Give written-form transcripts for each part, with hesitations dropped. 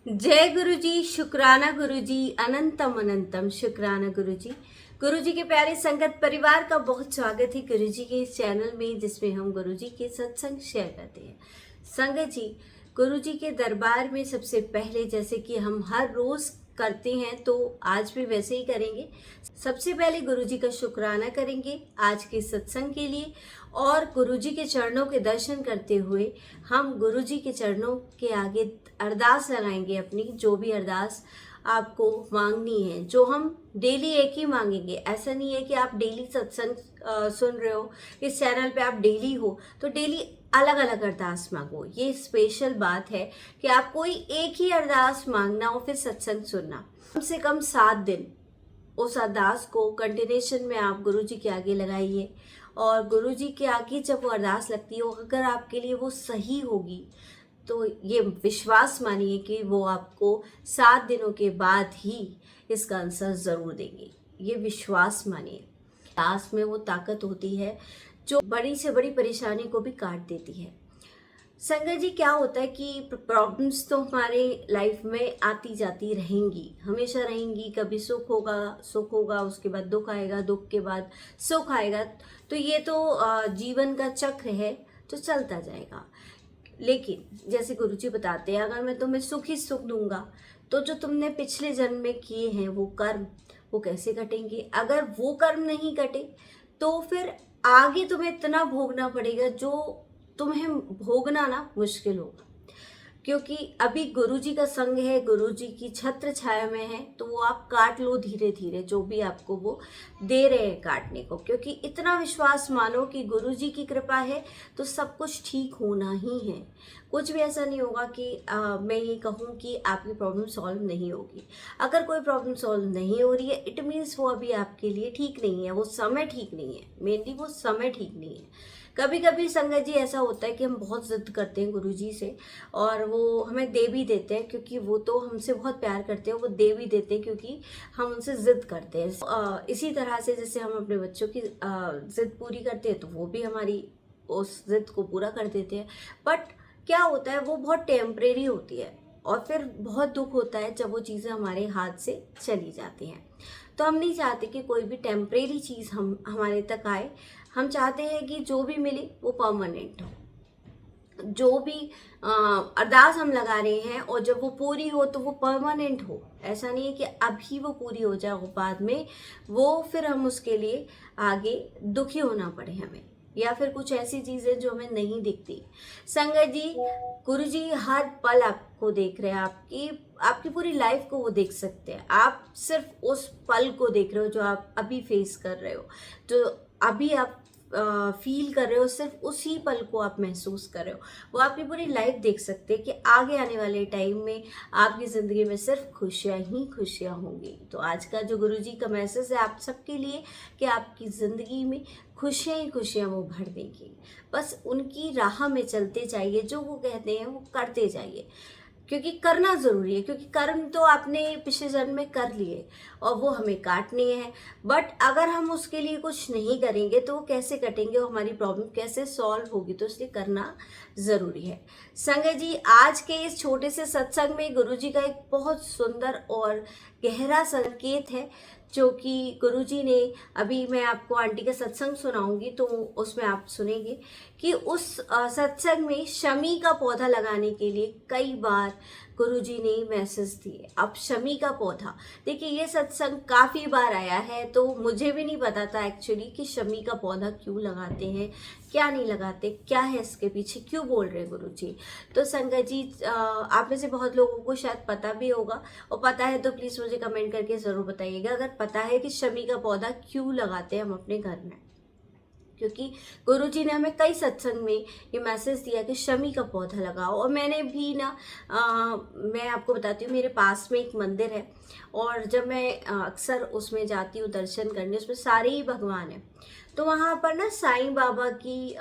जय गुरु जी, शुक्राना गुरु जी, अनंतम अनंतम शुक्राना गुरु जी। गुरु जी के प्यारे संगत परिवार का बहुत स्वागत है गुरु जी के इस चैनल में, जिसमें हम गुरु जी के सत्संग शेयर करते हैं। संगत जी, गुरु जी के दरबार में सबसे पहले, जैसे कि हम हर रोज करते हैं, तो आज भी वैसे ही करेंगे। सबसे पहले गुरु जी का शुक्राना करेंगे आज के सत्संग के लिए, और गुरु जी के चरणों के दर्शन करते हुए हम गुरु जी के चरणों के आगे अरदास लगाएंगे। अपनी जो भी अरदास आपको मांगनी है, जो हम डेली एक ही मांगेंगे। ऐसा नहीं है कि आप डेली सत्संग सुन रहे हो, इस चैनल पे आप डेली हो तो डेली अलग अलग अरदास मांगो। ये स्पेशल बात है कि आप कोई एक ही अरदास मांगना और फिर सत्संग सुनना। कम से कम 7 दिन उस अरदास को कंटिन्यूशन में आप गुरु जी के आगे लगाइए, और गुरु जी के आगे जब वो अरदास लगती है, अगर आपके लिए वो सही होगी तो ये विश्वास मानिए कि वो आपको 7 दिनों के बाद ही इसका आंसर ज़रूर देंगे। ये विश्वास मानिए। अरदास में वो ताकत होती है जो बड़ी से बड़ी परेशानी को भी काट देती है। संगत जी, क्या होता है कि प्रॉब्लम्स तो हमारे लाइफ में आती जाती रहेंगी, हमेशा रहेंगी। कभी सुख होगा, उसके बाद दुख आएगा, दुख के बाद सुख आएगा। तो ये तो जीवन का चक्र है जो चलता जाएगा। लेकिन जैसे गुरुजी बताते हैं, अगर मैं तुम्हें सुख ही सुख दूंगा तो जो तुमने पिछले जन्म में किए हैं वो कर्म, वो कैसे कटेंगे? अगर वो कर्म नहीं कटे तो फिर आगे तुम्हें इतना भोगना पड़ेगा जो तुम्हें भोगना ना मुश्किल होगा। क्योंकि अभी गुरुजी का संग है, गुरुजी की छत्र छाया में है, तो वो आप काट लो धीरे धीरे, जो भी आपको वो दे रहे हैं काटने को। क्योंकि इतना विश्वास मानो कि गुरुजी की कृपा है तो सब कुछ ठीक होना ही है। कुछ भी ऐसा नहीं होगा कि मैं ये कहूँ कि आपकी प्रॉब्लम सॉल्व नहीं होगी। अगर कोई प्रॉब्लम सॉल्व नहीं हो रही है, इट मीन्स वो अभी आपके लिए ठीक नहीं है, वो समय ठीक नहीं है। मेनली वो समय ठीक नहीं है। कभी कभी संगत जी ऐसा होता है कि हम बहुत जिद करते हैं गुरुजी से, और वो हमें दे भी देते हैं, क्योंकि वो तो हमसे बहुत प्यार करते हैं। वो दे भी देते हैं क्योंकि हम उनसे जिद करते हैं। इसी तरह से जैसे हम अपने बच्चों की जिद पूरी करते हैं, तो वो भी हमारी उस जिद को पूरा कर देते हैं। बट क्या होता है, वो बहुत टेम्परेरी होती है, और फिर बहुत दुख होता है जब वो चीज़ें हमारे हाथ से चली जाती हैं। तो हम नहीं चाहते कि कोई भी टेम्परेरी चीज़ हमारे तक आए। हम चाहते हैं कि जो भी मिले वो परमानेंट हो। जो भी अरदास हम लगा रहे हैं, और जब वो पूरी हो तो वो परमानेंट हो। ऐसा नहीं है कि अभी वो पूरी हो जाए और बाद में वो फिर हम उसके लिए आगे दुखी होना पड़े हमें, या फिर कुछ ऐसी चीजें जो हमें नहीं दिखती। संगत जी, गुरु जी हर पल आपको देख रहे हैं, आपकी आपकी पूरी लाइफ को वो देख सकते हैं। आप सिर्फ उस पल को देख रहे हो जो आप अभी फेस कर रहे हो, जो अभी आप फील कर रहे हो, सिर्फ उसी पल को आप महसूस कर रहे हो। वो आपकी पूरी लाइफ देख सकते हैं कि आगे आने वाले टाइम में आपकी ज़िंदगी में सिर्फ खुशियाँ ही खुशियाँ होंगी। तो आज का जो गुरुजी का मैसेज है आप सबके लिए, कि आपकी ज़िंदगी में खुशियाँ ही खुशियाँ वो भर देंगी। बस उनकी राह में चलते जाइए, जो वो कहते हैं वो करते जाइए, क्योंकि करना ज़रूरी है। क्योंकि कर्म तो आपने पिछले जन्म में कर लिए और वो हमें काटने हैं। बट अगर हम उसके लिए कुछ नहीं करेंगे तो वो कैसे कटेंगे, और हमारी प्रॉब्लम कैसे सॉल्व होगी? तो इसलिए करना ज़रूरी है। संगत जी, आज के इस छोटे से सत्संग में गुरु जी का एक बहुत सुंदर और गहरा संकेत है, जो कि गुरुजी ने, अभी मैं आपको आंटी का सत्संग सुनाऊंगी तो उसमें आप सुनेंगे कि उस सत्संग में शमी का पौधा लगाने के लिए कई बार गुरुजी ने मैसेज दिए। अब शमी का पौधा, देखिए ये सत्संग काफ़ी बार आया है, तो मुझे भी नहीं पता था एक्चुअली कि शमी का पौधा क्यों लगाते हैं, क्या नहीं लगाते, क्या है इसके पीछे, क्यों बोल रहे हैं गुरुजी। तो संगत जी, आप में से बहुत लोगों को शायद पता भी होगा, और पता है तो प्लीज़ मुझे कमेंट करके ज़रूर बताइएगा अगर पता है कि शमी का पौधा क्यों लगाते हैं हम अपने घर में। क्योंकि गुरुजी ने हमें कई सत्संग में ये मैसेज दिया कि शमी का पौधा लगाओ। और मैंने भी ना, मैं आपको बताती हूँ, मेरे पास में एक मंदिर है, और जब मैं अक्सर उसमें जाती हूँ दर्शन करने, उसमें सारे ही भगवान हैं। तो वहाँ पर ना साईं बाबा की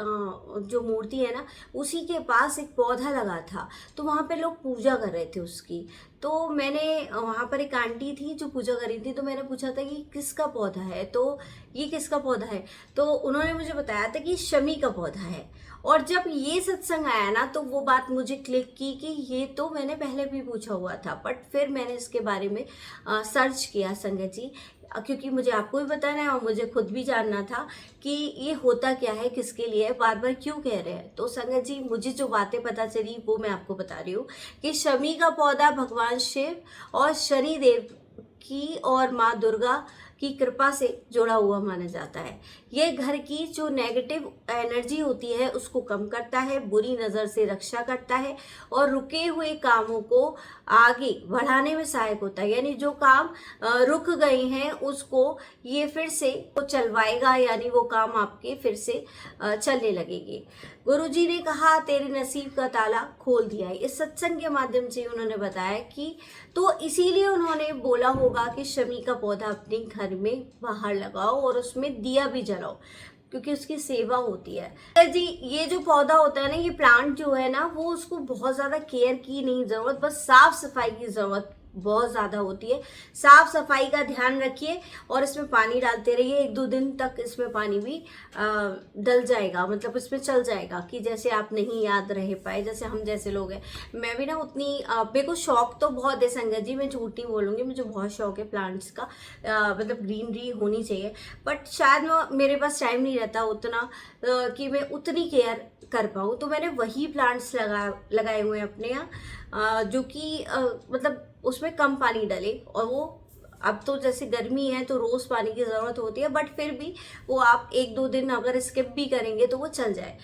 जो मूर्ति है ना, उसी के पास एक पौधा लगा था। तो वहाँ पे लोग पूजा कर रहे थे उसकी। तो मैंने वहाँ पर एक आंटी थी जो पूजा कर रही थी, तो मैंने पूछा था कि किसका पौधा है, तो ये किसका पौधा है, तो उन्होंने मुझे बताया था कि शमी का पौधा है। और जब ये सत्संग आया ना, तो वो बात मुझे क्लिक की कि ये तो मैंने पहले भी पूछा हुआ था, बट फिर मैंने इसके बारे में सर्च किया संगत जी, क्योंकि मुझे आपको भी बताना है और मुझे खुद भी जानना था कि ये होता क्या है, किसके लिए है, बार बार क्यों कह रहे हैं। तो संगत जी, मुझे जो बातें पता चली वो मैं आपको बता रही हूँ कि शमी का पौधा भगवान शिव और शनि देव की और माँ दुर्गा की कृपा से जुड़ा हुआ माना जाता है। ये घर की जो नेगेटिव एनर्जी होती है उसको कम करता है, बुरी नज़र से रक्षा करता है और रुके हुए कामों को आगे बढ़ाने में सहायक होता है। यानी जो काम रुक गए हैं उसको ये फिर से वो चलवाएगा, यानी वो काम आपके फिर से चलने लगेंगे। गुरुजी ने कहा तेरे नसीब का ताला खोल दिया है। इस सत्संग के माध्यम से उन्होंने बताया कि तो इसीलिए उन्होंने बोला होगा कि शमी का पौधा अपने घर में बाहर लगाओ और उसमें दिया भी जलाओ, क्योंकि उसकी सेवा होती है। जी, ये जो पौधा होता है ना, ये प्लांट जो है ना, वो उसको बहुत ज़्यादा केयर की नहीं ज़रूरत, बस साफ सफाई की ज़रूरत बहुत ज़्यादा होती है। साफ सफाई का ध्यान रखिए और इसमें पानी डालते रहिए। 1-2 दिन तक इसमें पानी भी डल जाएगा, मतलब इसमें चल जाएगा। कि जैसे आप नहीं याद रह पाए, जैसे हम जैसे लोग हैं, मैं भी ना उतनी मेरे को शौक तो बहुत है संगत जी, मैं झूठ नहीं बोलूँगी, मुझे बहुत शौक है प्लांट्स का, मतलब ग्रीनरी होनी चाहिए, बट शायद मेरे पास टाइम नहीं रहता उतना कि मैं उतनी केयर कर पाऊँ। तो मैंने वही प्लांट्स लगाए हुए हैं अपने यहाँ, जो कि मतलब उसमें कम पानी डले। और वो अब तो जैसे गर्मी है तो रोज़ पानी की ज़रूरत होती है, बट फिर भी वो आप 1-2 दिन अगर स्किप भी करेंगे तो वो चल जाए।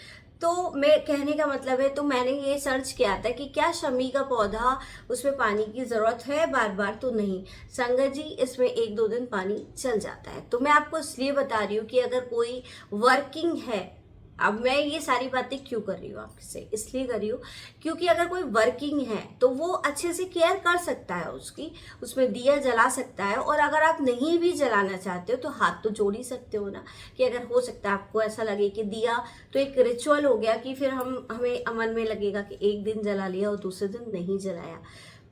तो मैं कहने का मतलब है, तो मैंने ये सर्च किया था कि क्या शमी का पौधा, उसमें पानी की ज़रूरत है बार बार, तो नहीं संगत जी, इसमें 1-2 दिन पानी चल जाता है। तो मैं आपको इसलिए बता रही हूँ कि अगर कोई वर्किंग है, अब मैं ये सारी बातें क्यों कर रही हूँ आपसे, इसलिए कर रही हूँ क्योंकि अगर कोई वर्किंग है तो वो अच्छे से केयर कर सकता है उसकी, उसमें दिया जला सकता है। और अगर आप नहीं भी जलाना चाहते हो तो हाथ तो जोड़ ही सकते हो ना, कि अगर हो सकता है आपको ऐसा लगे कि दिया तो एक रिचुअल हो गया, कि फिर हमें मन में लगेगा कि एक दिन जला लिया और दूसरे दिन नहीं जलाया,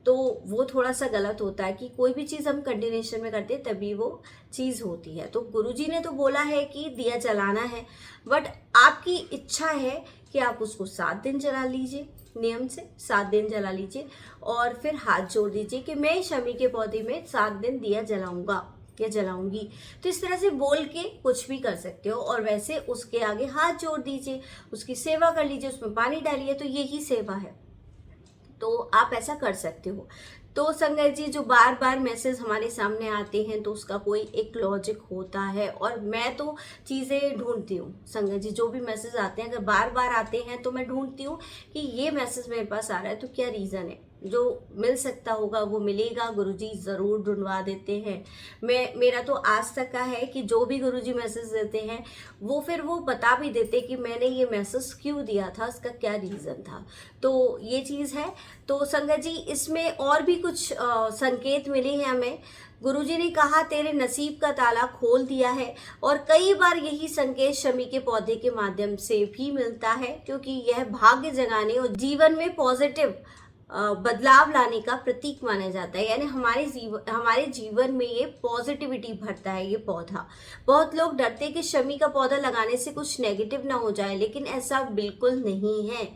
तो वो थोड़ा सा गलत होता है। कि कोई भी चीज़ हम कंटिन्यूशन में करते हैं तभी वो चीज़ होती है। तो गुरुजी ने तो बोला है कि दिया जलाना है, बट आपकी इच्छा है कि आप उसको 7 दिन जला लीजिए, नियम से 7 दिन जला लीजिए और फिर हाथ जोड़ दीजिए कि मैं शमी के पौधे में 7 दिन दिया जलाऊंगा या जलाऊंगी। तो इस तरह से बोल के कुछ भी कर सकते हो, और वैसे उसके आगे हाथ जोड़ दीजिए, उसकी सेवा कर लीजिए, उसमें पानी डालिए, तो यही सेवा है। तो आप ऐसा कर सकते हो। तो संगत जी, जो बार बार मैसेज हमारे सामने आते हैं तो उसका कोई एक लॉजिक होता है, और मैं तो चीज़ें ढूंढती हूँ संगत जी। जो भी मैसेज आते हैं, अगर बार बार आते हैं तो मैं ढूंढती हूँ कि ये मैसेज मेरे पास आ रहा है तो क्या रीज़न है। जो मिल सकता होगा वो मिलेगा, गुरुजी ज़रूर ढूंढवा देते हैं। मेरा तो आज तक का है कि जो भी गुरुजी मैसेज देते हैं वो फिर वो बता भी देते कि मैंने ये मैसेज क्यों दिया था, इसका क्या रीज़न था। तो ये चीज़ है। तो संगत जी, इसमें और भी कुछ संकेत मिले हैं हमें। गुरुजी ने कहा तेरे नसीब का ताला खोल दिया है, और कई बार यही संकेत शमी के पौधे के माध्यम से भी मिलता है, क्योंकि यह भाग्य जगाने और जीवन में पॉजिटिव बदलाव लाने का प्रतीक माना जाता है। यानी हमारे जीवन में ये पॉजिटिविटी भरता है ये पौधा। बहुत लोग डरते कि शमी का पौधा लगाने से कुछ नेगेटिव ना हो जाए, लेकिन ऐसा बिल्कुल नहीं है।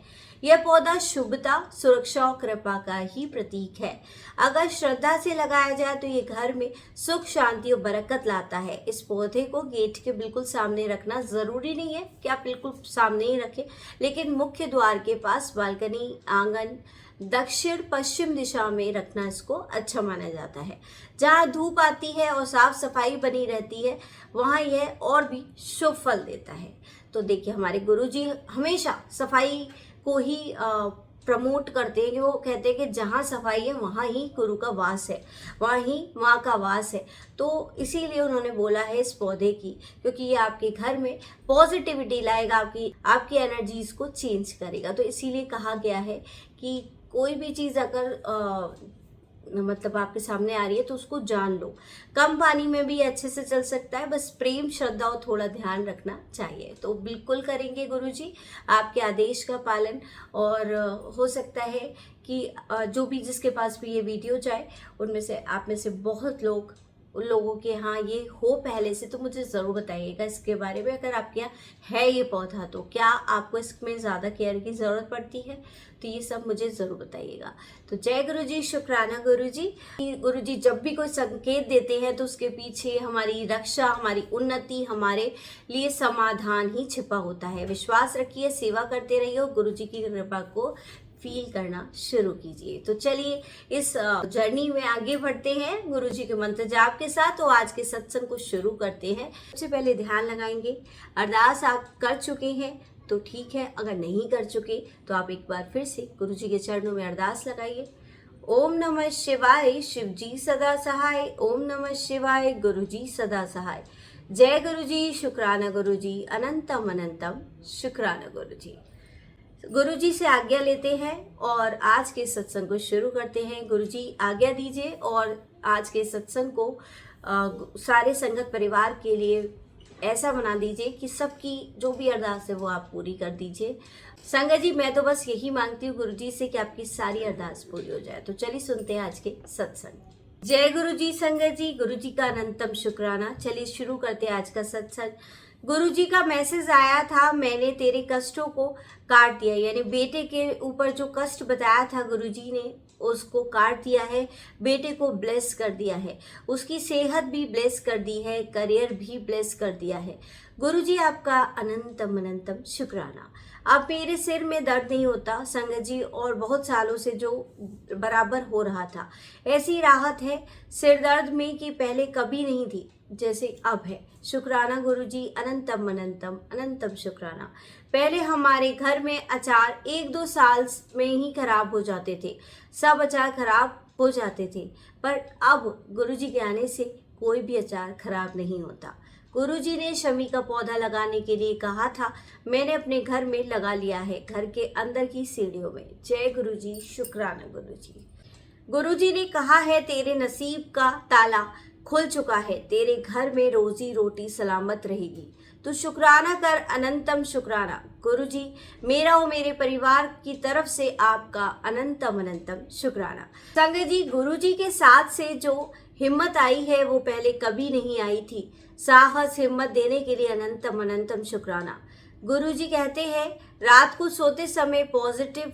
यह पौधा शुभता, सुरक्षा और कृपा का ही प्रतीक है। अगर श्रद्धा से लगाया जाए तो ये घर में सुख, शांति और बरकत लाता है। इस पौधे को गेट के बिल्कुल सामने रखना जरूरी नहीं है कि आप बिल्कुल सामने ही रखें, लेकिन मुख्य द्वार के पास, बालकनी, आंगन, दक्षिण पश्चिम दिशा में रखना इसको अच्छा माना जाता है। जहाँ धूप आती है और साफ सफाई बनी रहती है वहाँ यह और भी शुभ फल देता है। तो देखिए, हमारे गुरुजी हमेशा सफाई को ही प्रमोट करते हैं, कि वो कहते हैं कि जहाँ सफाई है वहाँ ही गुरु का वास है, वहाँ ही माँ का वास है। तो इसीलिए उन्होंने बोला है इस पौधे की, क्योंकि ये आपके घर में पॉजिटिविटी लाएगा, आपकी एनर्जीज को चेंज करेगा। तो इसीलिए कहा गया है कि कोई भी चीज़ अगर मतलब आपके सामने आ रही है तो उसको जान लो। कम पानी में भी अच्छे से चल सकता है, बस प्रेम श्रद्धा और थोड़ा ध्यान रखना चाहिए। तो बिल्कुल करेंगे गुरुजी आपके आदेश का पालन। और हो सकता है कि जो भी जिसके पास भी ये वीडियो जाए उनमें से आप में से बहुत लोग उन लोगों के यहाँ ये हो पहले से, तो मुझे ज़रूर बताइएगा इसके बारे में। अगर आपके यहाँ है ये पौधा तो क्या आपको इसमें ज़्यादा केयर की ज़रूरत पड़ती है, तो ये सब मुझे ज़रूर बताइएगा। तो जय गुरुजी, शुक्राना गुरुजी। गुरुजी जब भी कोई संकेत देते हैं तो उसके पीछे हमारी रक्षा, हमारी उन्नति, हमारे लिए समाधान ही छिपा होता है। विश्वास रखिए, सेवा करते रहिए और गुरुजी की कृपा को फील करना शुरू कीजिए। तो चलिए इस जर्नी में आगे बढ़ते हैं गुरुजी के मंत्र जाप के साथ। तो आज के सत्संग को शुरू करते हैं। सबसे पहले ध्यान लगाएंगे। अरदास आप कर चुके हैं तो ठीक है, अगर नहीं कर चुके तो आप एक बार फिर से गुरुजी के चरणों में अरदास लगाइए। ओम नमः शिवाय, शिव जी सदा सहाय। ओम नमः शिवाय, गुरुजी सदा सहाय। जय गुरुजी, शुक्राना गुरुजी, अनंतम अनंतम शुक्राना गुरुजी। गुरुजी से आज्ञा लेते हैं और आज के सत्संग को शुरू करते हैं। गुरुजी आज्ञा दीजिए और आज के सत्संग को सारे संगत परिवार के लिए ऐसा बना दीजिए कि सबकी जो भी अरदास है वो आप पूरी कर दीजिए। संगत जी मैं तो बस यही मांगती हूँ गुरुजी से कि आपकी सारी अरदास पूरी हो जाए। तो चलिए सुनते हैं आज के सत्संग। जय गुरुजी संगत जी, गुरुजी का अनंतम शुक्राना। चलिए शुरू करते हैं आज का सत्संग। गुरुजी का मैसेज आया था, मैंने तेरे कष्टों को काट दिया, यानी बेटे के ऊपर जो कष्ट बताया था गुरुजी ने उसको काट दिया है, बेटे को ब्लेस कर दिया है, उसकी सेहत भी ब्लेस कर दी है, करियर भी ब्लेस कर दिया है। गुरुजी आपका अनंतम अनंतम शुक्राना। अब मेरे सिर में दर्द नहीं होता संगत जी, और बहुत सालों से जो बराबर हो रहा था, ऐसी राहत है सिर दर्द में कि पहले कभी नहीं थी जैसे अब है। शुक्राना गुरुजी, अनंतम अनंतम अनंतम शुक्राना। पहले हमारे घर में अचार 1-2 साल में ही खराब हो जाते थे, सब अचार खराब हो जाते थे, पर अब गुरुजी के आने से कोई भी अचार खराब नहीं होता। गुरुजी ने शमी का पौधा लगाने के लिए कहा था, मैंने अपने घर में लगा लिया है, घर के अंदर की सीढ़ियों में। जय गुरुजी, शुक्राना गुरुजी। गुरुजी ने कहा है तेरे नसीब का ताला खुल चुका है, तेरे घर में रोजी रोटी सलामत रहेगी। तो शुक्राना कर, अनंतम शुक्राना। गुरुजी मेरा और मेरे परिवार की तरफ से आपका अनंतम अनंतम शुक्राना। संगत जी गुरुजी के साथ से जो हिम्मत आई है वो पहले कभी नहीं आई थी। साहस हिम्मत देने के लिए अनंतम अनंतम शुक्राना। गुरुजी कहते हैं रात को सोते समय पॉजिटिव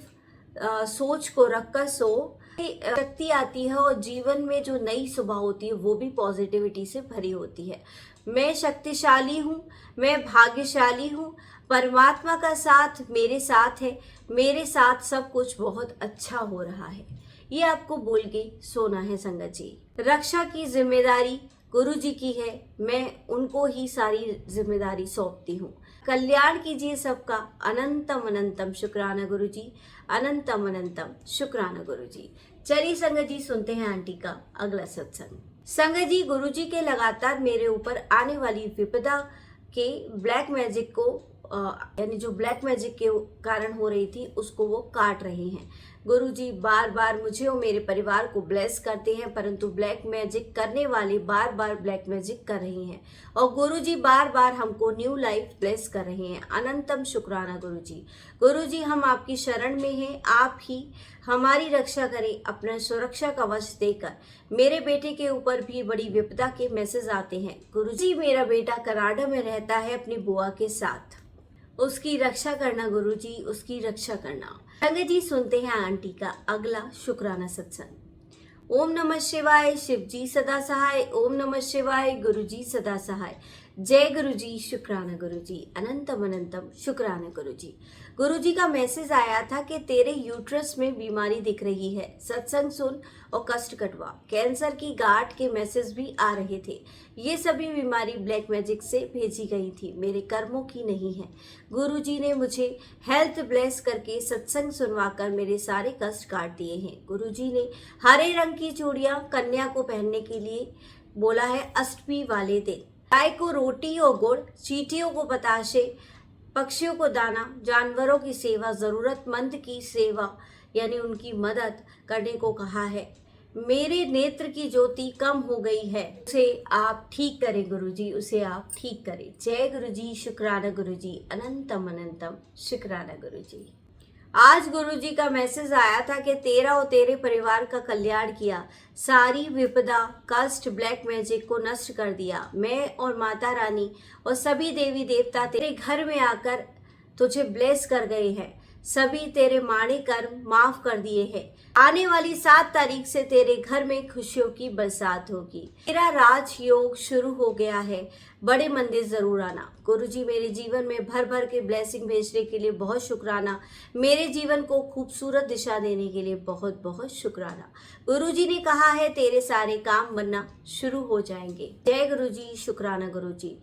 सोच को रखकर सो, शक्ति आती है और जीवन में जो नई सुबह होती है वो भी पॉजिटिविटी से भरी होती है। मैं शक्तिशाली हूँ, मैं भाग्यशाली हूँ, परमात्मा का साथ मेरे साथ है, मेरे साथ सब कुछ बहुत अच्छा हो रहा है। ये आपको बोल के सोना है संगत जी। रक्षा की जिम्मेदारी गुरुजी की है, मैं उनको ही सारी जिम्मेदारी सौंपती हूँ। कल्याण कीजिए सबका, अनंतम अनंतम शुक्राना गुरुजी, अनंतम अनंतम शुक्राना गुरुजी। चलिए संगत जी सुनते हैं आंटी का अगला सत्संग। संगत जी गुरुजी के लगातार मेरे ऊपर आने वाली विपदा के ब्लैक मैजिक को यानी जो ब्लैक मैजिक के कारण हो रही थी उसको वो काट रहे हैं। गुरुजी बार बार मुझे और मेरे परिवार को ब्लेस करते हैं, परंतु ब्लैक मैजिक करने वाले बार बार ब्लैक मैजिक कर रहे हैं और गुरुजी बार बार हमको न्यू लाइफ ब्लेस कर रहे हैं। अनंतम शुक्राना गुरुजी। गुरुजी हम आपकी शरण में हैं, आप ही हमारी रक्षा करें अपना सुरक्षा कवच देकर। मेरे बेटे के ऊपर भी बड़ी विपदा के मैसेज आते हैं। गुरुजी मेरा बेटा कनाडा में रहता है अपनी बुआ के साथ, उसकी रक्षा करना गुरुजी, उसकी रक्षा करना। संगत जी सुनते हैं आंटी का अगला शुक्राना सत्संग। ओम नमः शिवाय, शिव जी सदा सहाय। ओम नमः शिवाय, गुरुजी सदा सहाय। जय गुरुजी, शुक्राना गुरुजी, अनंतम अनंतम शुक्राना गुरुजी। गुरुजी का मैसेज आया था कि तेरे यूट्रस में बीमारी दिख रही है, सत्संग सुन और कष्ट कटवा। कैंसर की गांठ के मैसेज भी आ रहे थे। ये सभी बीमारी ब्लैक मैजिक से भेजी गई थी, मेरे कर्मों की नहीं है। गुरुजी ने मुझे हेल्थ ब्लेस करके सत्संग सुनवाकर मेरे सारे कष्ट काट दिए हैं। गुरुजी ने हरे रंग की चूड़ियां कन्या को पहनने के लिए बोला है अष्टमी वाले दिन। गाय को रोटी और गुड़, चींटियों को बताशे, पक्षियों को दाना, जानवरों की सेवा, जरूरतमंद की सेवा यानी उनकी मदद करने को कहा है। मेरे नेत्र की ज्योति कम हो गई है, उसे आप ठीक करें गुरुजी, उसे आप ठीक करें। जय गुरुजी, शुक्राना गुरुजी, अनंतम अनंतम शुक्राना गुरुजी। आज गुरुजी का मैसेज आया था कि तेरा और तेरे परिवार का कल्याण किया, सारी विपदा कष्ट ब्लैक मैजिक को नष्ट कर दिया। मैं और माता रानी और सभी देवी देवता तेरे घर में आकर तुझे ब्लेस कर गए हैं, सभी तेरे माड़े कर्म माफ कर दिए हैं। आने वाली 7 तारीख से तेरे घर में खुशियों की बरसात होगी। तेरा राजयोग शुरू हो गया है, बड़े मंदिर जरूर आना। गुरुजी मेरे जीवन में भर भर के ब्लेसिंग भेजने के लिए बहुत शुक्राना, मेरे जीवन को खूबसूरत दिशा देने के लिए बहुत बहुत शुक्राना। गुरुजी ने कहा है तेरे सारे काम बनना शुरू हो जाएंगे। जय गुरुजी, शुक्राना गुरुजी।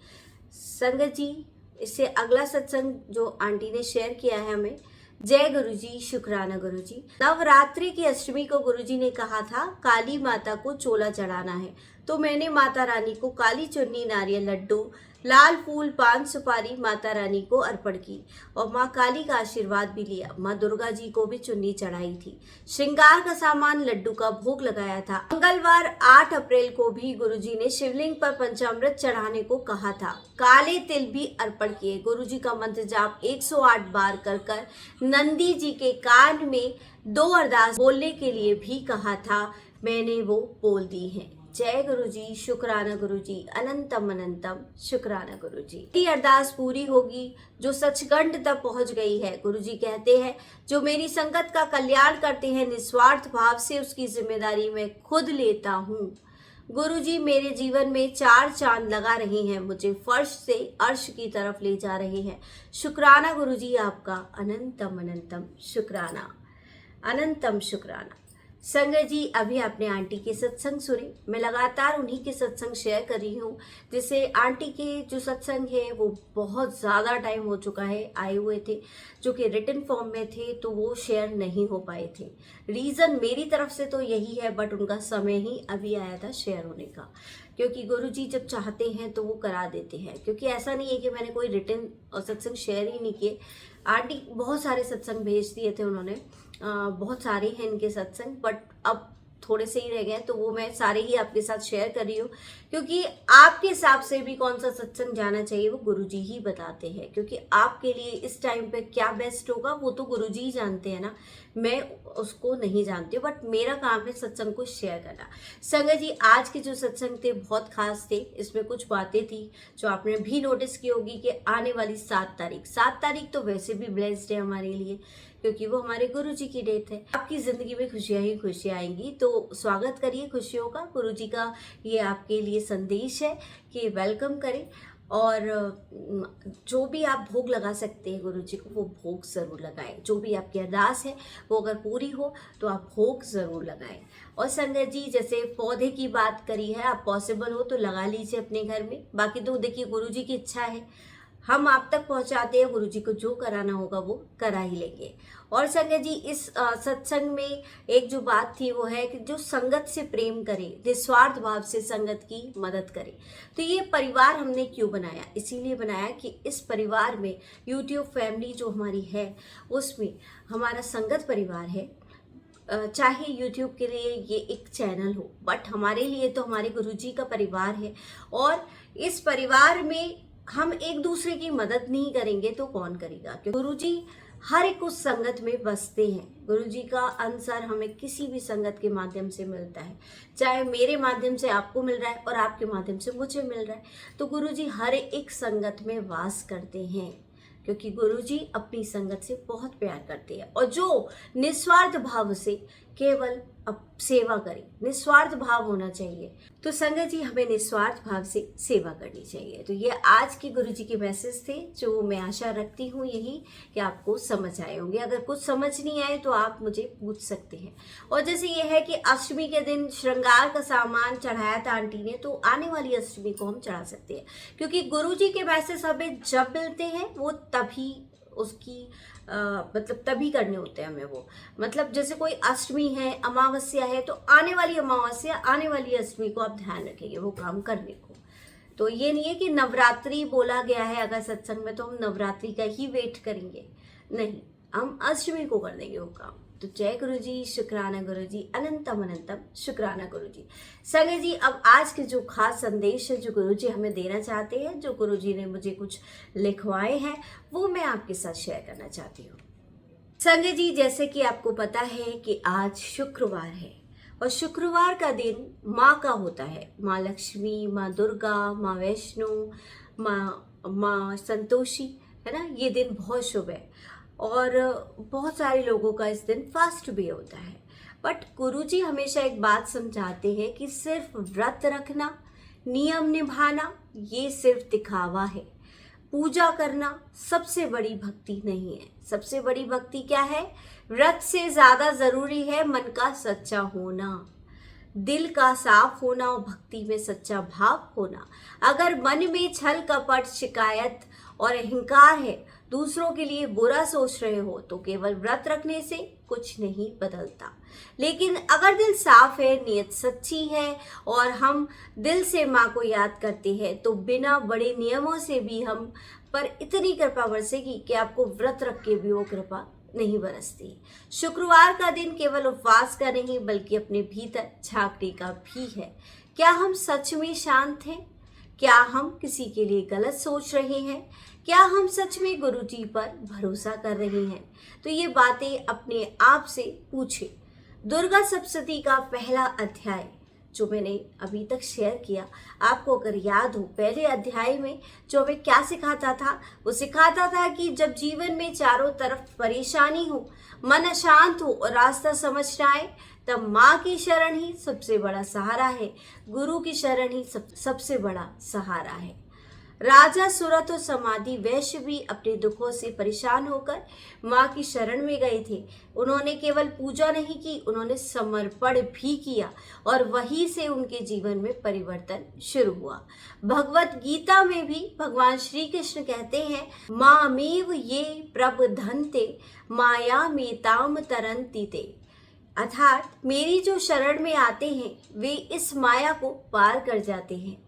संगत जी, इससे अगला सत्संग जो आंटी ने शेयर किया है हमें, जय गुरुजी, शुक्राना गुरुजी। नवरात्रि की अष्टमी को गुरुजी ने कहा था काली माता को चोला चढ़ाना है, तो मैंने माता रानी को काली चुन्नी, नारियल, लड्डू, लाल फूल, पान सुपारी माता रानी को अर्पण की और माँ काली का आशीर्वाद भी लिया। माँ दुर्गा जी को भी चुन्नी चढ़ाई थी, श्रृंगार का सामान, लड्डू का भोग लगाया था। मंगलवार 8 अप्रैल को भी गुरुजी ने शिवलिंग पर पंचामृत चढ़ाने को कहा था। काले तिल भी अर्पण किए। गुरुजी का मंत्र जाप 108 बार कर कर नंदी जी के कान में 2 अरदास बोलने के लिए भी कहा था, मैंने वो बोल दी है। जय गुरुजी, शुक्राना गुरुजी, अनंतम अनंतम शुक्राना गुरुजी। ये अरदास पूरी होगी जो सचखंड तक पहुंच गई है। गुरुजी कहते हैं जो मेरी संगत का कल्याण करते हैं निस्वार्थ भाव से, उसकी जिम्मेदारी मैं खुद लेता हूँ। गुरुजी मेरे जीवन में 4 चांद लगा रहे हैं, मुझे फर्श से अर्श की तरफ ले जा रहे हैं। शुक्राना गुरुजी आपका, अनंतम अनंतम शुक्राना, अनंतम शुक्राना। संगत जी, अभी आपने आंटी के सत्संग सुने, मैं लगातार उन्हीं के सत्संग शेयर कर रही हूँ। जैसे आंटी के जो सत्संग है वो बहुत ज़्यादा टाइम हो चुका है आए हुए थे, जो कि रिटन फॉर्म में थे, तो वो शेयर नहीं हो पाए थे। रीज़न मेरी तरफ से तो यही है, बट उनका समय ही अभी आया था शेयर होने का, क्योंकि गुरुजी जब चाहते हैं तो वो करा देते हैं। क्योंकि ऐसा नहीं है कि मैंने कोई रिटन सत्संग शेयर ही नहीं किए। आंटी बहुत सारे सत्संग भेज दिए थे उन्होंने, बहुत सारे हैं इनके सत्संग, बट अब थोड़े से ही रह गए, तो वो मैं सारे ही आपके साथ शेयर कर रही हूँ। क्योंकि आपके हिसाब से भी कौन सा सत्संग जाना चाहिए वो गुरुजी ही बताते हैं, क्योंकि आपके लिए इस टाइम पे क्या बेस्ट होगा वो तो गुरुजी ही जानते हैं ना, मैं उसको नहीं जानती हूँ। बट मेरा काम है सत्संग को शेयर करना। संगत जी, आज के जो सत्संग थे बहुत खास थे। इसमें कुछ बातें थी जो आपने भी नोटिस की होगी कि आने वाली 7 तारीख तो वैसे भी ब्लेस्ड है हमारे लिए, क्योंकि वो हमारे गुरुजी की डेट है। आपकी जिंदगी में खुशियां ही खुशियां आएंगी, तो स्वागत करिए खुशियों का। गुरुजी का ये आपके लिए संदेश है कि वेलकम करें, और जो भी आप भोग लगा सकते हैं गुरुजी को, वो भोग ज़रूर लगाएं। जो भी आपकी अरदास है वो अगर पूरी हो तो आप भोग ज़रूर लगाएं। और संगत जी, जैसे पौधे की बात करी है, आप पॉसिबल हो तो लगा लीजिए अपने घर में। बाकी तो देखिए गुरुजी की इच्छा है, हम आप तक पहुंचाते हैं, गुरुजी को जो कराना होगा वो करा ही लेंगे। और संगत जी, इस सत्संग में एक जो बात थी वो है कि जो संगत से प्रेम करे, निस्वार्थ भाव से संगत की मदद करे। तो ये परिवार हमने क्यों बनाया? इसीलिए बनाया कि इस परिवार में यूट्यूब फैमिली जो हमारी है उसमें हमारा संगत परिवार है। चाहे यूट्यूब के लिए ये एक चैनल हो, बट हमारे लिए तो हमारे गुरुजी का परिवार है। और इस परिवार में हम एक दूसरे की मदद नहीं करेंगे तो कौन करेगा? क्योंकि गुरुजी हर एक उस संगत में बसते हैं। गुरुजी का आंसर हमें किसी भी संगत के माध्यम से मिलता है, चाहे मेरे माध्यम से आपको मिल रहा है और आपके माध्यम से मुझे मिल रहा है, तो गुरुजी हर एक संगत में वास करते हैं, क्योंकि गुरुजी अपनी संगत से बहुत प्यार करते हैं। और जो निस्वार्थ भाव से केवल अब सेवा करें, निस्वार्थ भाव होना चाहिए। तो संगत जी, हमें निस्वार्थ भाव से सेवा करनी चाहिए। तो ये आज के गुरुजी के मैसेज थे, जो मैं आशा रखती हूँ यही कि आपको समझ आए होंगे। अगर कुछ समझ नहीं आए तो आप मुझे पूछ सकते हैं। और जैसे ये है कि अष्टमी के दिन श्रृंगार का सामान चढ़ाया था आंटी ने, तो आने वाली अष्टमी को हम चढ़ा सकते हैं, क्योंकि गुरुजी के मैसेज हमें जब मिलते हैं वो तभी उसकी मतलब तभी करने होते हैं हमें वो। मतलब जैसे कोई अष्टमी है, अमावस्या है, तो आने वाली अमावस्या, आने वाली अष्टमी को आप ध्यान रखेंगे वो काम करने को। तो ये नहीं है कि नवरात्रि बोला गया है अगर सत्संग में तो हम नवरात्रि का ही वेट करेंगे, नहीं, हम अष्टमी को कर देंगे वो काम। तो जय गुरु जी, शुक्राना गुरु जी, अनंतम अनंतम शुक्राना गुरु जी। संगत जी, अब आज के जो खास संदेश है जो गुरु जी हमें देना चाहते हैं, जो गुरु जी ने मुझे कुछ लिखवाए हैं, वो मैं आपके साथ शेयर करना चाहती हूँ। संगत जी, जैसे कि आपको पता है कि आज शुक्रवार है और शुक्रवार का दिन माँ का होता है। माँ लक्ष्मी, माँ दुर्गा, माँ वैष्णो, माँ संतोषी, है ना। ये दिन बहुत शुभ है और बहुत सारे लोगों का इस दिन फास्ट भी होता है। बट गुरुजी हमेशा एक बात समझाते हैं कि सिर्फ व्रत रखना, नियम निभाना, ये सिर्फ दिखावा है। पूजा करना सबसे बड़ी भक्ति नहीं है। सबसे बड़ी भक्ति क्या है? व्रत से ज़्यादा ज़रूरी है मन का सच्चा होना, दिल का साफ होना और भक्ति में सच्चा भाव होना। अगर मन में छल कपट, शिकायत और अहंकार है, दूसरों के लिए बुरा सोच रहे हो, तो केवल व्रत रखने से कुछ नहीं बदलता। लेकिन अगर दिल साफ है, नीयत सच्ची है और हम दिल से माँ को याद करते हैं, तो बिना बड़े नियमों से भी हम पर इतनी कृपा बरसेगी कि आपको व्रत रख के भी वो कृपा नहीं बरसती। शुक्रवार का दिन केवल उपवास का नहीं बल्कि अपने भीतर झांकने का भी है। क्या हम सच में शांत हैं? क्या हम किसी के लिए गलत सोच रहे हैं? क्या हम सच में गुरु जी पर भरोसा कर रहे हैं? तो ये बातें अपने आप से पूछे। दुर्गा सप्तशती का पहला अध्याय जो मैंने अभी तक शेयर किया, आपको अगर याद हो, पहले अध्याय में जो हमें क्या सिखाता था, वो सिखाता था कि जब जीवन में चारों तरफ परेशानी हो, मन अशांत हो और रास्ता समझ ना आए, तब माँ की शरण ही सबसे बड़ा सहारा है। गुरु की शरण ही सबसे बड़ा सहारा है। राजा सूरत और समाधि वैश्य भी अपने दुखों से परेशान होकर माँ की शरण में गए थे। उन्होंने केवल पूजा नहीं की, उन्होंने समर्पण भी किया और वहीं से उनके जीवन में परिवर्तन शुरू हुआ। भगवत गीता में भी भगवान श्री कृष्ण कहते हैं, मामेव ये प्रबधन्ते माया मेताम तरन्ति ते, अर्थात मेरी जो शरण में आते हैं वे इस माया को पार कर जाते हैं।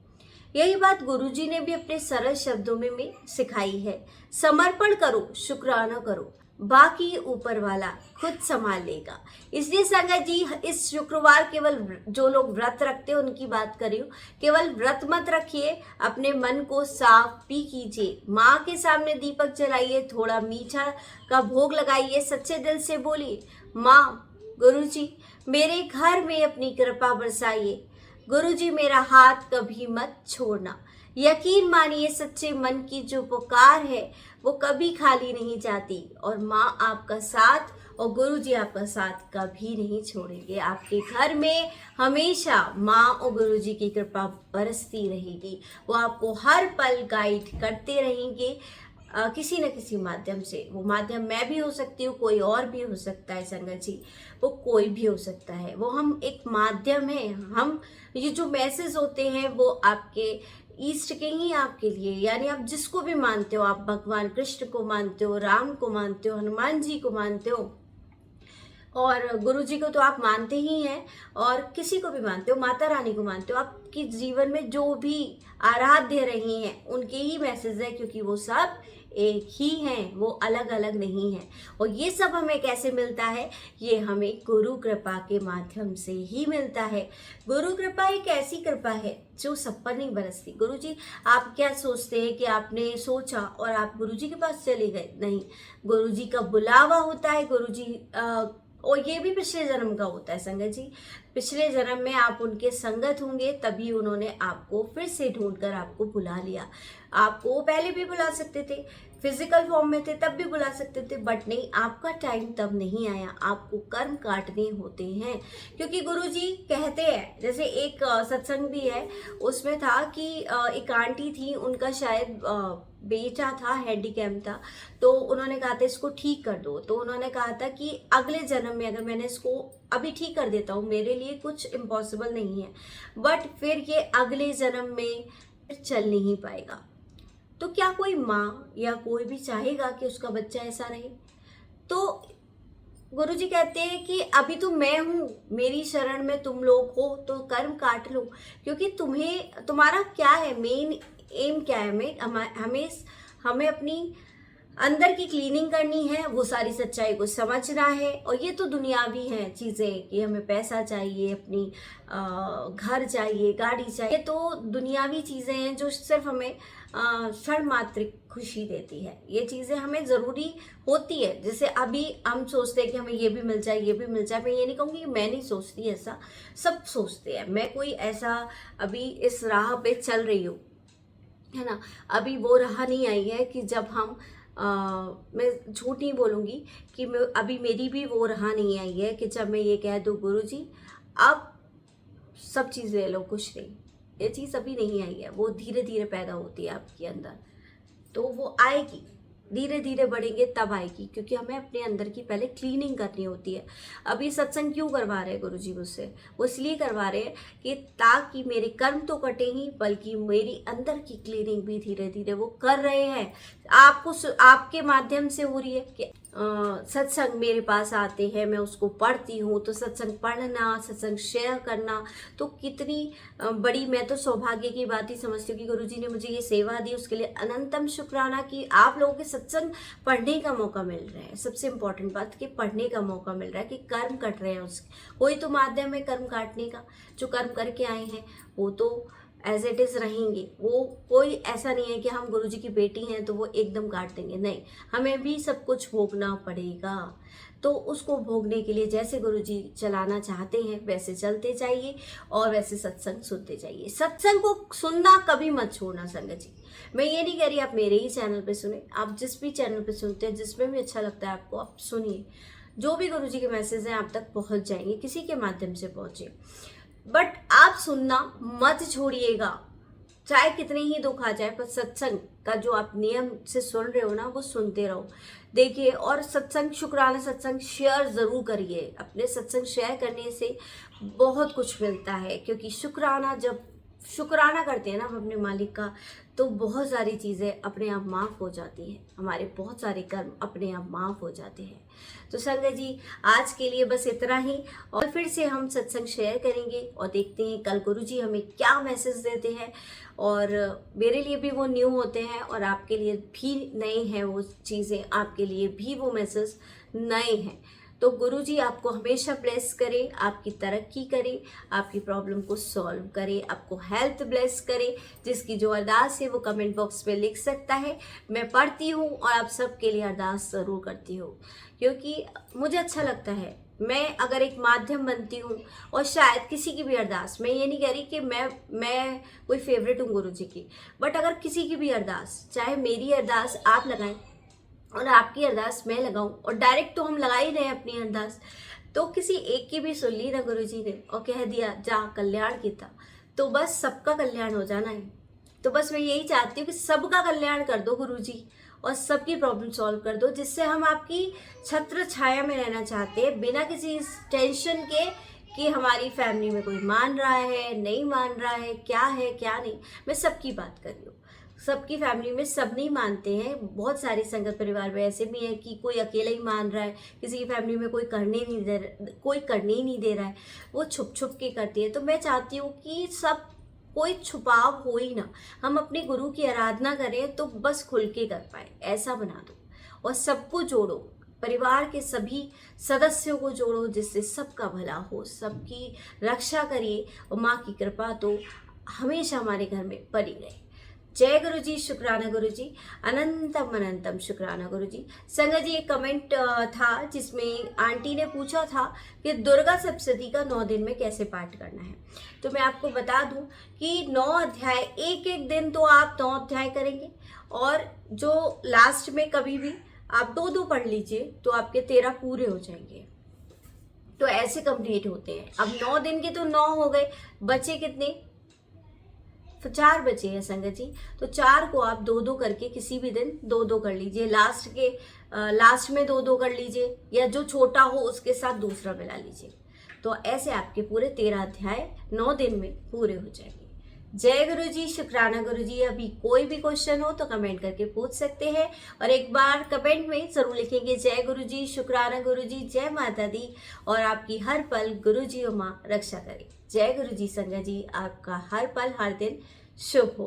यही बात गुरुजी ने भी अपने सरल शब्दों में सिखाई है। समर्पण करो, शुक्राना करो, बाकी ऊपर वाला खुद संभाल लेगा। इसलिए संगत जी, इस शुक्रवार केवल जो लोग व्रत रखते हैं उनकी बात कर रही हूँ, केवल व्रत मत रखिए, अपने मन को साफ भी कीजिए। माँ के सामने दीपक जलाइए, थोड़ा मीठा का भोग लगाइए, सच्चे दिल से बोलिए, माँ गुरुजी मेरे घर में अपनी कृपा बरसाइए, गुरुजी मेरा हाथ कभी मत छोड़ना। यकीन मानिए, सच्चे मन की जो पुकार है वो कभी खाली नहीं जाती और माँ आपका साथ और गुरुजी आपका साथ कभी नहीं छोड़ेंगे। आपके घर में हमेशा माँ और गुरुजी की कृपा बरसती रहेगी। वो आपको हर पल गाइड करते रहेंगे किसी न किसी माध्यम से। वो माध्यम मैं भी हो सकती हूँ, कोई और भी हो सकता है संगत जी, वो कोई भी हो सकता है। वो हम एक माध्यम है। हम ये जो मैसेज होते हैं वो आपके ईष्ट के ही आपके लिए, यानी आप जिसको भी मानते हो, आप भगवान कृष्ण को मानते हो, राम को मानते हो, हनुमान जी को मानते हो और गुरु जी को तो आप मानते ही हैं और किसी को भी मानते हो, माता रानी को मानते हो, आपके जीवन में जो भी आराध्य रही हैं उनके ही मैसेज है, क्योंकि वो सब एक ही हैं, वो अलग अलग नहीं हैं। और ये सब हमें कैसे मिलता है? ये हमें गुरु कृपा के माध्यम से ही मिलता है। गुरु कृपा एक ऐसी कृपा है जो सब पर नहीं बरसती। गुरु जी, आप क्या सोचते हैं कि आपने सोचा और आप गुरु जी के पास चले गए? नहीं, गुरु जी का बुलावा होता है। गुरु जी और ये भी पिछले जन्म का होता है संगत जी। पिछले जन्म में आप उनके संगत होंगे, तभी उन्होंने आपको फिर से ढूंढकर आपको बुला लिया। आपको पहले भी बुला सकते थे, फिजिकल फॉर्म में थे तब भी बुला सकते थे, बट नहीं, आपका टाइम तब नहीं आया। आपको कर्म काटने होते हैं, क्योंकि गुरुजी कहते हैं, जैसे एक सत्संग भी है, उसमें था कि एक आंटी थी, उनका शायद बेटा था, हैंडीकैप था, तो उन्होंने कहा था इसको ठीक कर दो। तो उन्होंने कहा था कि अगले जन्म में अगर मैंने इसको अभी ठीक कर देता हूँ, मेरे लिए कुछ इम्पॉसिबल नहीं है, बट फिर ये अगले जन्म में चल नहीं पाएगा। तो क्या कोई माँ या कोई भी चाहेगा कि उसका बच्चा ऐसा रहे? तो गुरुजी कहते हैं कि अभी तो मैं हूँ, मेरी शरण में तुम लोग हो, तो कर्म काट लो, क्योंकि तुम्हारा क्या है, मेन एम क्या है, हमें अपनी अंदर की क्लीनिंग करनी है, वो सारी सच्चाई को समझना है। और ये तो दुनियावी हैं चीज़ें कि हमें पैसा चाहिए, अपनी घर चाहिए, गाड़ी चाहिए, तो दुनियावी चीज़ें हैं जो सिर्फ हमें क्षण मात्र खुशी देती है। ये चीज़ें हमें ज़रूरी होती है। जैसे अभी हम सोचते हैं कि हमें ये भी मिल जाए, ये भी मिल जाए। मैं ये नहीं कहूँगी, मैं नहीं सोचती ऐसा, सब सोचते हैं। मैं कोई ऐसा अभी इस राह पे चल रही हूँ, है ना, अभी वो राह नहीं आई है कि जब हम मैं झूठ नहीं बोलूँगी कि मैं अभी मेरी भी वो राह नहीं आई है कि जब मैं ये कह दूँ गुरुजी अब सब चीज़ ले लो, कुछ नहीं। ये चीज़ अभी नहीं आई है, वो धीरे धीरे पैदा होती है आपके अंदर, तो वो आएगी, धीरे धीरे बढ़ेंगे तब आएगी, क्योंकि हमें अपने अंदर की पहले क्लीनिंग करनी होती है। अभी सत्संग क्यों करवा रहे हैं गुरुजी मुझसे? वो इसलिए करवा रहे हैं कि ताकि मेरे कर्म तो कटे ही, बल्कि मेरी अंदर की क्लीनिंग भी धीरे धीरे वो कर रहे हैं। आपको आपके माध्यम से हो रही है कि सत्संग मेरे पास आते हैं, मैं उसको पढ़ती हूँ, तो सत्संग पढ़ना, सत्संग शेयर करना तो कितनी बड़ी, मैं तो सौभाग्य की बात ही समझती हूँ कि गुरुजी ने मुझे ये सेवा दी, उसके लिए अनंतम शुक्राना कि आप लोगों के सत्संग पढ़ने का मौका मिल रहा है। सबसे इम्पोर्टेंट बात कि पढ़ने का मौका मिल रहा है, कि कर्म कट रहे हैं उसके, कोई तो माध्यम है कर्म काटने का। जो कर्म करके आए हैं वो तो एज इट इज़ रहेंगे, वो कोई ऐसा नहीं है कि हम गुरुजी की बेटी हैं तो वो एकदम काट देंगे, नहीं, हमें भी सब कुछ भोगना पड़ेगा। तो उसको भोगने के लिए जैसे गुरुजी चलाना चाहते हैं वैसे चलते जाइए और वैसे सत्संग सुनते जाइए। सत्संग को सुनना कभी मत छोड़ना संगत जी। मैं ये नहीं कह रही आप मेरे ही चैनल पे सुने, आप जिस भी चैनल पे सुनते हैं, जिसमें भी अच्छा लगता है आपको, आप सुनिए। जो भी गुरुजी के मैसेज हैं आप तक पहुँच जाएंगे, किसी के माध्यम से पहुँचे, बट आप सुनना मत छोड़िएगा, चाहे कितने ही दुख आ जाए, पर सत्संग का जो आप नियम से सुन रहे हो ना, वो सुनते रहो। देखिए, और सत्संग, शुक्राना सत्संग शेयर ज़रूर करिए। अपने सत्संग शेयर करने से बहुत कुछ मिलता है, क्योंकि शुक्राना, जब शुक्राना करते हैं ना हम अपने मालिक का, तो बहुत सारी चीज़ें अपने आप माफ़ हो जाती हैं, हमारे बहुत सारे कर्म अपने आप माफ़ हो जाते हैं। तो संगत जी, आज के लिए बस इतना ही, और फिर से हम सत्संग शेयर करेंगे और देखते हैं कल गुरुजी हमें क्या मैसेज देते हैं। और मेरे लिए भी वो न्यू होते हैं और आपके लिए भी नए हैं वो चीज़ें, आपके लिए भी वो मैसेज नए हैं। तो गुरुजी आपको हमेशा ब्लेस करे, आपकी तरक्की करे, आपकी प्रॉब्लम को सॉल्व करे, आपको हेल्थ ब्लेस करे। जिसकी जो अरदास है वो कमेंट बॉक्स में लिख सकता है, मैं पढ़ती हूँ और आप सबके लिए अरदास ज़रूर करती हूँ, क्योंकि मुझे अच्छा लगता है। मैं अगर एक माध्यम बनती हूँ, और शायद किसी की भी अरदास, मैं ये नहीं कह रही कि मैं कोई फेवरेट हूँ गुरुजी की, बट अगर किसी की भी अरदास, चाहे मेरी अरदास आप लगाएं और आपकी अरदास मैं लगाऊं, और डायरेक्ट तो हम लगा ही रहे हैं अपनी अरदास, तो किसी एक की भी सुन ली ना गुरुजी ने और कह दिया जा कल्याण किया, तो बस सबका कल्याण हो जाना है। तो बस मैं यही चाहती हूँ कि सबका कल्याण कर दो गुरुजी, और सबकी प्रॉब्लम सॉल्व कर दो, जिससे हम आपकी छत्र छाया में रहना चाहते हैं, बिना किसी टेंशन के कि हमारी फैमिली में कोई मान रहा है, नहीं मान रहा है, क्या नहीं। मैं सबकी बात कर रही हूँ, सबकी फैमिली में सब नहीं मानते हैं। बहुत सारे संगत परिवार में ऐसे भी हैं कि कोई अकेला ही मान रहा है, किसी की फैमिली में कोई करने ही नहीं दे रहा है, वो छुप छुप के करती है। तो मैं चाहती हूँ कि सब, कोई छुपाव हो ही ना, हम अपने गुरु की आराधना करें तो बस खुल के कर पाए, ऐसा बना दो। और सबको जोड़ो, परिवार के सभी सदस्यों को जोड़ो, जिससे सबका भला हो, सबकी रक्षा करिए, और माँ की कृपा तो हमेशा हमारे घर में बनी रहे। जय गुरु जी, शुक्राना गुरु जी, अनंतम अनंतम शुक्राना गुरु जी। संगत जी, एक कमेंट था जिसमें आंटी ने पूछा था कि दुर्गा सप्तशती का 9 दिन में कैसे पाठ करना है। तो मैं आपको बता दूं कि 9 अध्याय, एक एक दिन तो आप 9 अध्याय करेंगे, और जो लास्ट में कभी भी आप 2-2 पढ़ लीजिए तो आपके 13 पूरे हो जाएंगे। तो ऐसे कंप्लीट होते हैं। अब 9 दिन के तो 9 हो गए, बचे कितने? तो 4 बचे हैं संगत जी। तो 4 को आप 2-2 करके किसी भी दिन 2-2 कर लीजिए, लास्ट में 2-2 कर लीजिए, या जो छोटा हो उसके साथ दूसरा मिला लीजिए। तो ऐसे आपके पूरे 13 अध्याय 9 दिन में पूरे हो जाएंगे। जय गुरु जी, शुक्राना गुरु जी। अभी कोई भी क्वेश्चन हो तो कमेंट करके पूछ सकते हैं, और एक बार कमेंट में जरूर लिखेंगे जय गुरु जी, शुक्राना गुरु जी, जय माता दी, और आपकी हर पल गुरु जी और माँ रक्षा करे। जय गुरु जी संगत जी, आपका हर पल हर दिन शुभ हो।